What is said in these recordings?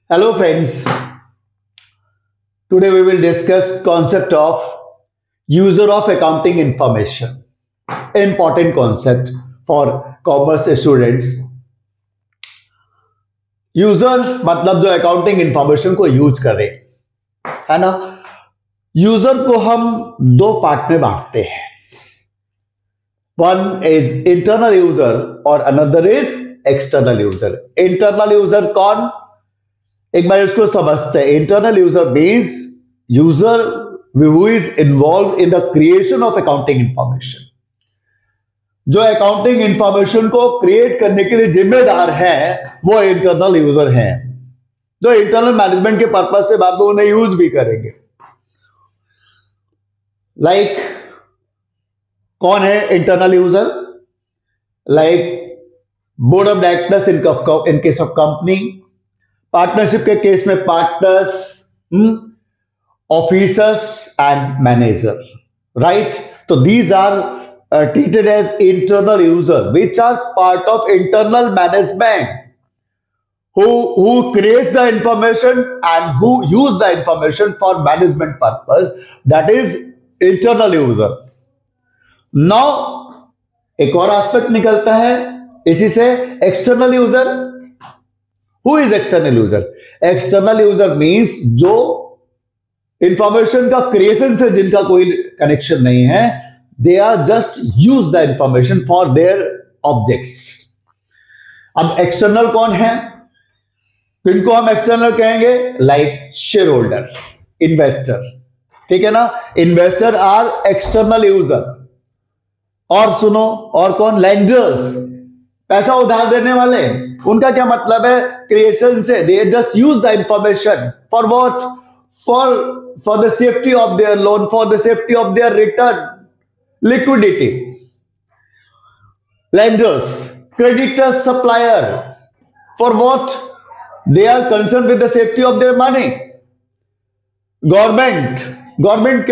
Hello friends, today we will discuss concept of user of accounting information. Important concept for commerce students. User मतलब जो accounting information को use करे, है ना। User को हम दो पार्ट में बांटते हैं, वन इज इंटरनल यूजर और another is external user. Internal user कौन, एक बार इसको समझते हैं। Internal user means user who is involve in the creation of accounting information. जो अकाउंटिंग इंफॉर्मेशन को क्रिएट करने के लिए जिम्मेदार है वो इंटरनल यूजर हैं, जो इंटरनल मैनेजमेंट के पर्पज से बाद में उन्हें यूज भी करेंगे। लाइक कौन है internal user? Like board of directors in case of company, partnership के केस में partners, officers and manager, right. तो these are treated as internal user, which are part of internal management, who creates the information and who use the information for management purpose, that is internal user. Now एक और aspect निकलता है इसी से, external user. Who is external user? External user means जो information का creation से जिनका कोई कनेक्शन नहीं है, they are just use the information for their objects. अब एक्सटर्नल कौन है, किनको हम एक्सटर्नल कहेंगे? लाइक शेयर होल्डर, इन्वेस्टर, ठीक है ना। Investor are external user. और सुनो, और कौन? लेंडर्स, पैसा उधार देने वाले। उनका क्या मतलब है? क्रिएशन से they just use the information for what? For the safety of their loan, for the safety of their return, liquidity. Lenders, creditors, supplier, for what? They are concerned with the safety of their money. Government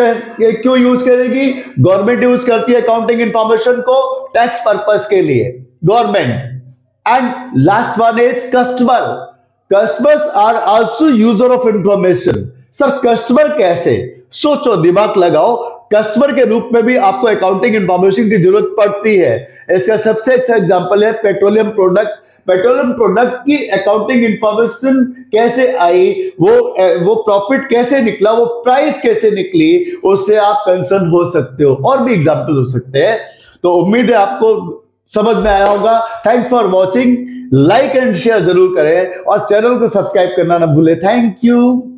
क्यों use करेगी? Government use करती है accounting information को tax purpose के लिए, government. And last one is customer. Customers are also user of information. Sir customer कैसे? सोचो, दिमाग लगाओ। कस्टमर के रूप में भी आपको अकाउंटिंग इंफॉर्मेशन की जरूरत पड़ती है। इसका सबसे अच्छा एग्जांपल है पेट्रोलियम प्रोडक्ट। पेट्रोलियम प्रोडक्ट की अकाउंटिंग इंफॉर्मेशन कैसे आई, वो प्रॉफिट कैसे निकला, वो प्राइस कैसे निकली, उससे आप कंसर्न हो सकते हो। और भी एग्जांपल हो सकते हैं। तो उम्मीद है आपको समझ में आया होगा। Thanks for watching. Like and share जरूर करें और चैनल को सब्सक्राइब करना ना भूले। Thank you.